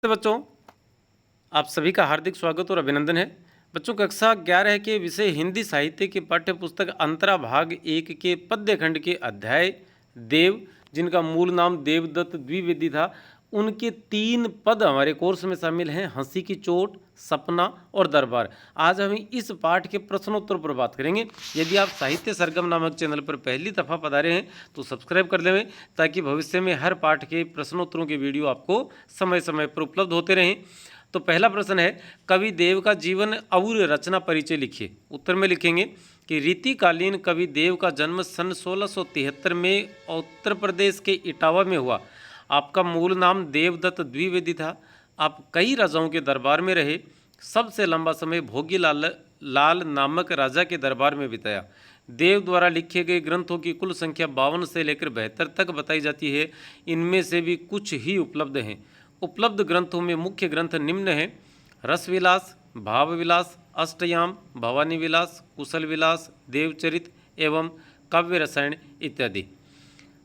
तो बच्चों, आप सभी का हार्दिक स्वागत और अभिनंदन है। बच्चों, कक्षा 11 के विषय हिंदी साहित्य की पाठ्य पुस्तक अंतरा भाग 1 के पद्य खंड के अध्याय देव, जिनका मूल नाम देवदत्त द्विवेदी था, उनके 3 पद हमारे कोर्स में शामिल हैं, हंसी की चोट, सपना और दरबार। आज हम इस पाठ के प्रश्नोत्तर पर बात करेंगे। यदि आप साहित्य सरगम नामक चैनल पर पहली दफ़ा पधारे हैं तो सब्सक्राइब कर लें, ताकि भविष्य में हर पाठ के प्रश्नोत्तरों के वीडियो आपको समय समय पर उपलब्ध होते रहें। तो पहला प्रश्न है, कवि देव का जीवन और रचना परिचय लिखिए। उत्तर में लिखेंगे कि रीतिकालीन कवि देव का जन्म सन 1673 में उत्तर प्रदेश के इटावा में हुआ। आपका मूल नाम देवदत्त द्विवेदी था। आप कई राजाओं के दरबार में रहे। सबसे लंबा समय भोगी लाल नामक राजा के दरबार में बिताया। देव द्वारा लिखे गए ग्रंथों की कुल संख्या 52 से लेकर 72 तक बताई जाती है। इनमें से भी कुछ ही उपलब्ध हैं। उपलब्ध ग्रंथों में मुख्य ग्रंथ निम्न हैं: रसविलास, भावविलास, अष्टयाम, भवानी विलास, कुशल विलास, देवचरित एवं काव्य रसायन इत्यादि।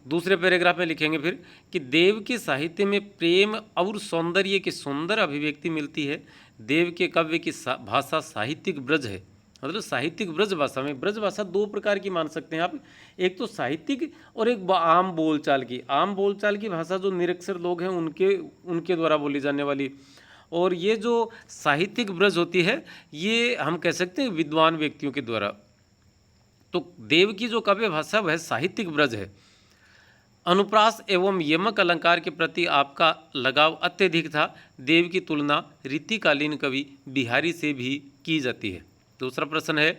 दूसरे पैराग्राफ में लिखेंगे फिर कि देव के साहित्य में प्रेम और सौंदर्य की सुंदर अभिव्यक्ति मिलती है। देव के काव्य की भाषा साहित्यिक ब्रज है, मतलब साहित्यिक ब्रज भाषा में। ब्रज भाषा 2 प्रकार की मान सकते हैं आप, एक तो साहित्यिक और एक आम बोलचाल की। आम बोलचाल की भाषा जो निरक्षर लोग हैं उनके द्वारा बोली जाने वाली, और ये जो साहित्यिक ब्रज होती है ये हम कह सकते हैं विद्वान व्यक्तियों के द्वारा। तो देव की जो काव्य भाषा वह साहित्यिक ब्रज है। अनुप्रास एवं यमक अलंकार के प्रति आपका लगाव अत्यधिक था। देव की तुलना रीतिकालीन कवि बिहारी से भी की जाती है। दूसरा प्रश्न है,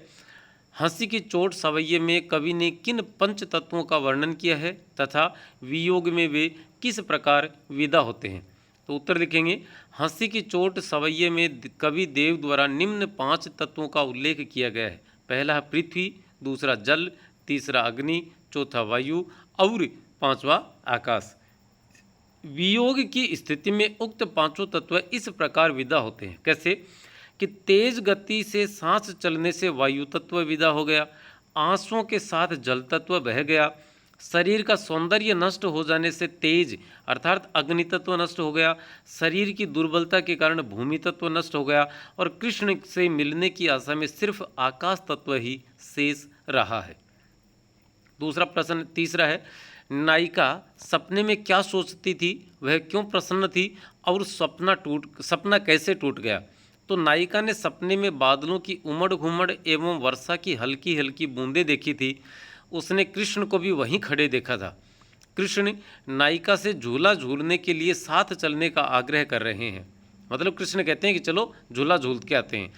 हंसी की चोट सवैये में कवि ने किन पंच तत्वों का वर्णन किया है तथा वियोग में वे किस प्रकार विदा होते हैं? तो उत्तर लिखेंगे, हंसी की चोट सवैये में कवि देव द्वारा निम्न 5 तत्वों का उल्लेख किया गया है। पहला है पृथ्वी, दूसरा जल, तीसरा अग्नि, चौथा वायु और पांचवा आकाश। वियोग की स्थिति में उक्त पांचों तत्व इस प्रकार विदा होते हैं। कैसे? कि तेज गति से सांस चलने से वायु तत्व विदा हो गया, आंसुओं के साथ जल तत्व बह गया, शरीर का सौंदर्य नष्ट हो जाने से तेज अर्थात अग्नि तत्व नष्ट हो गया, शरीर की दुर्बलता के कारण भूमि तत्व नष्ट हो गया, और कृष्ण से मिलने की आशा में सिर्फ आकाश तत्व ही शेष रहा है। दूसरा प्रश्न तीसरा है, नायिका सपने में क्या सोचती थी, वह क्यों प्रसन्न थी और सपना कैसे टूट गया? तो नायिका ने सपने में बादलों की उमड़ घुमड़ एवं वर्षा की हल्की हल्की बूंदें देखी थी। उसने कृष्ण को भी वहीं खड़े देखा था। कृष्ण नायिका से झूला झूलने के लिए साथ चलने का आग्रह कर रहे हैं। मतलब कृष्ण कहते हैं कि चलो झूला झूल के आते हैं।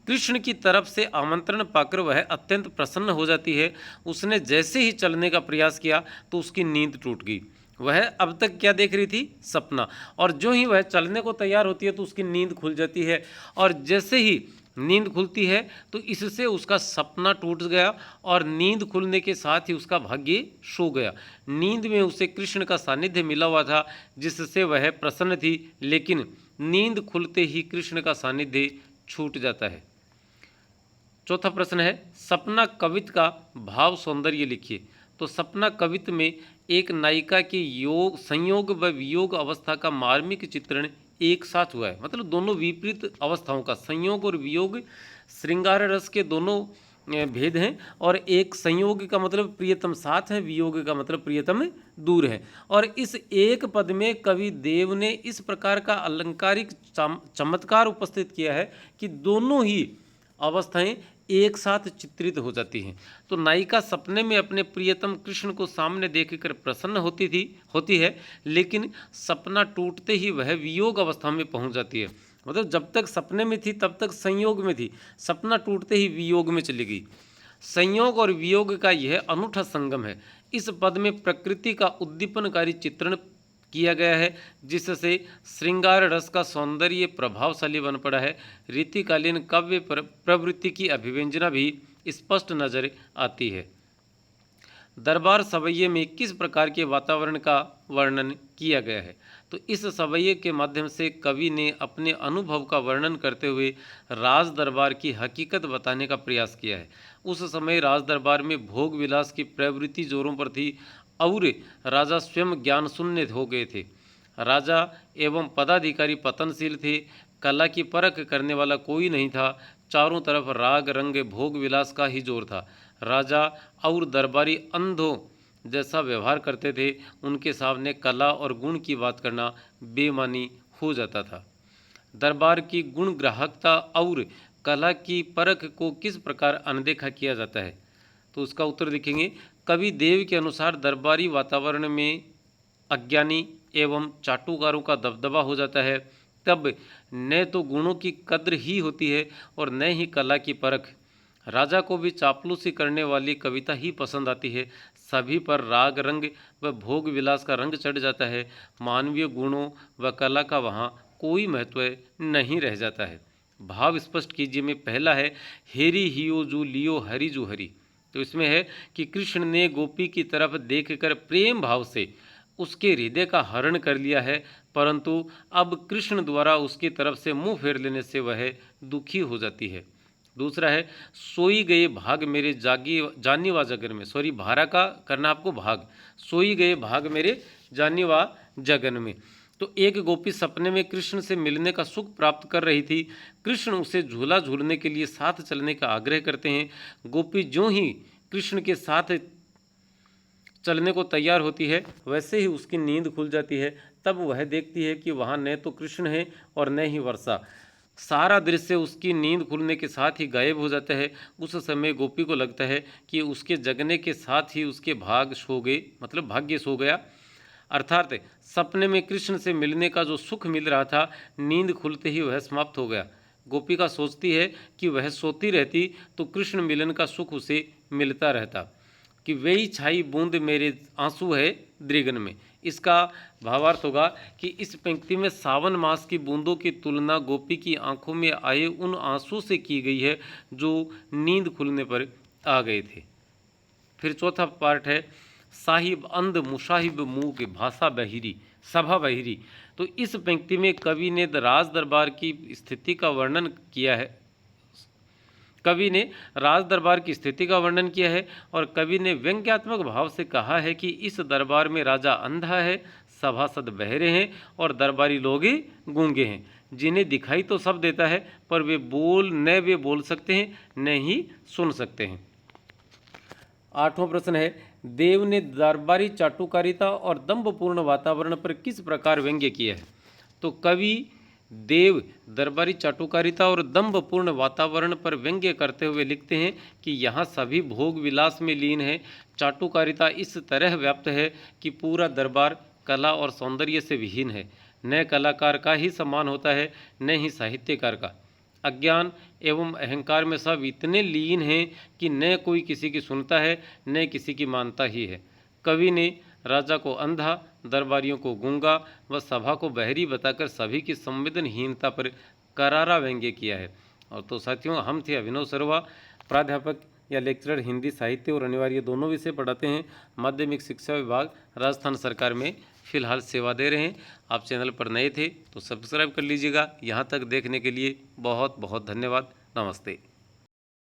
कृष्ण की तरफ से आमंत्रण पाकर वह अत्यंत प्रसन्न हो जाती है। उसने जैसे ही चलने का प्रयास किया तो उसकी नींद टूट गई। वह अब तक क्या देख रही थी? सपना। और जो ही वह चलने को तैयार होती है तो उसकी नींद खुल जाती है, और जैसे ही नींद खुलती है तो इससे उसका सपना टूट गया, और नींद खुलने के साथ ही उसका भाग्य सो गया। नींद में उसे कृष्ण का सानिध्य मिला हुआ था, जिससे वह प्रसन्न थी, लेकिन नींद खुलते ही कृष्ण का सानिध्य छूट जाता है। चौथा प्रश्न है, सपना कवित्व का भाव सौंदर्य लिखिए। तो सपना कवित्व में एक नायिका के संयोग व वियोग अवस्था का मार्मिक चित्रण एक साथ हुआ है। मतलब दोनों विपरीत अवस्थाओं का, संयोग और वियोग श्रृंगार रस के दोनों भेद हैं, और एक संयोग का मतलब प्रियतम साथ है, वियोग का मतलब प्रियतम दूर है। और इस एक पद में कवि देव ने इस प्रकार का अलंकारिक चमत्कार उपस्थित किया है कि दोनों ही अवस्थाएं एक साथ चित्रित हो जाती हैं। तो नायिका सपने में अपने प्रियतम कृष्ण को सामने देखकर प्रसन्न होती है, लेकिन सपना टूटते ही वह वियोग अवस्था में पहुंच जाती है। मतलब जब तक सपने में थी तब तक संयोग में थी, सपना टूटते ही वियोग में चली गई। संयोग और वियोग का यह अनूठा संगम है। इस पद में प्रकृति का उद्दीपनकारी चित्रण किया गया है, जिससे श्रृंगार रस का सौंदर्य प्रभावशाली बन पड़ा है। रीतिकालीन काव्य प्रवृत्ति की अभिव्यंजना भी स्पष्ट नजर आती है। दरबार सवैये में किस प्रकार के वातावरण का वर्णन किया गया है? तो इस सवैये के माध्यम से कवि ने अपने अनुभव का वर्णन करते हुए राज दरबार की हकीकत बताने का प्रयास किया है। उस समय राज दरबार में भोग विलास की प्रवृत्ति जोरों पर थी और राजा स्वयं ज्ञान शून्य हो गए थे। राजा एवं पदाधिकारी पतनशील थे। कला की परख करने वाला कोई नहीं था। चारों तरफ राग रंग भोग विलास का ही जोर था। राजा और दरबारी अंधों जैसा व्यवहार करते थे। उनके सामने कला और गुण की बात करना बेमानी हो जाता था। दरबार की गुण ग्राहकता और कला की परख को किस प्रकार अनदेखा किया जाता है? तो उसका उत्तर देखेंगे। कवि देव के अनुसार दरबारी वातावरण में अज्ञानी एवं चाटुकारों का दबदबा हो जाता है। तब न तो गुणों की कद्र ही होती है और न ही कला की परख। राजा को भी चापलूसी करने वाली कविता ही पसंद आती है। सभी पर राग रंग व भोग विलास का रंग चढ़ जाता है। मानवीय गुणों व कला का वहाँ कोई महत्व नहीं रह जाता है। भाव स्पष्ट कीजिए में पहला है हेरी हियो जू लियो हरि जू हरि। तो इसमें है कि कृष्ण ने गोपी की तरफ देखकर प्रेम भाव से उसके हृदय का हरण कर लिया है, परंतु अब कृष्ण द्वारा उसकी तरफ से मुंह फेर लेने से वह दुखी हो जाती है। दूसरा है सोई गए भाग मेरे जागी जानी वा जगन में। सॉरी, भारा का करना आपको भाग। सोई गए भाग मेरे जानी वा जगन में। तो एक गोपी सपने में कृष्ण से मिलने का सुख प्राप्त कर रही थी। कृष्ण उसे झूला झूलने के लिए साथ चलने का आग्रह करते हैं। गोपी ज्यों ही कृष्ण के साथ चलने को तैयार होती है वैसे ही उसकी नींद खुल जाती है। तब वह देखती है कि वहाँ न तो कृष्ण है और न ही वर्षा। सारा दृश्य उसकी नींद खुलने के साथ ही गायब हो जाता है। उस समय गोपी को लगता है कि उसके जगने के साथ ही उसके भाग सो गए, मतलब भाग्य सो गया। अर्थात सपने में कृष्ण से मिलने का जो सुख मिल रहा था, नींद खुलते ही वह समाप्त हो गया। गोपिका सोचती है कि वह सोती रहती तो कृष्ण मिलन का सुख उसे मिलता रहता, कि वही छाई बूंद मेरे आंसू है द्रिगन में। इसका भावार्थ होगा कि इस पंक्ति में सावन मास की बूंदों की तुलना गोपी की आंखों में आए उन आंसू से की गई है जो नींद खुलने पर आ गए थे। फिर चौथा पार्ट है साहिब अंध मुशाहिब मुँह के भाषा बहिरी सभा बहिरी। तो इस पंक्ति में कवि ने राज दरबार की स्थिति का वर्णन किया है। कवि ने राज दरबार की स्थिति का वर्णन किया है और कवि ने व्यंग्यात्मक भाव से कहा है कि इस दरबार में राजा अंधा है, सभासद बहरे हैं और दरबारी लोग गूंगे हैं, जिन्हें दिखाई तो सब देता है पर वे बोल सकते हैं न ही सुन सकते हैं। आठवां प्रश्न है देव ने दरबारी चाटुकारिता और दंभपूर्ण वातावरण पर किस प्रकार व्यंग्य किया है? तो कवि देव दरबारी चाटुकारिता और दंभपूर्ण वातावरण पर व्यंग्य करते हुए लिखते हैं कि यहाँ सभी भोग विलास में लीन है। चाटुकारिता इस तरह व्याप्त है कि पूरा दरबार कला और सौंदर्य से विहीन है। न कलाकार का ही सम्मान होता है न ही साहित्यकार का। अज्ञान एवं अहंकार में सब इतने लीन हैं कि न कोई किसी की सुनता है न किसी की मानता ही है। कवि ने राजा को अंधा, दरबारियों को गूंगा व सभा को बहरी बताकर सभी की संवेदनहीनता पर करारा व्यंग्य किया है। और तो साथियों, हम थे अभिनव सर्वा, प्राध्यापक या लेक्चरर हिंदी साहित्य और अनिवार्य दोनों विषय पढ़ाते हैं। माध्यमिक शिक्षा विभाग राजस्थान सरकार में फ़िलहाल सेवा दे रहे हैं। आप चैनल पर नए थे तो सब्सक्राइब कर लीजिएगा। यहाँ तक देखने के लिए बहुत बहुत धन्यवाद। नमस्ते।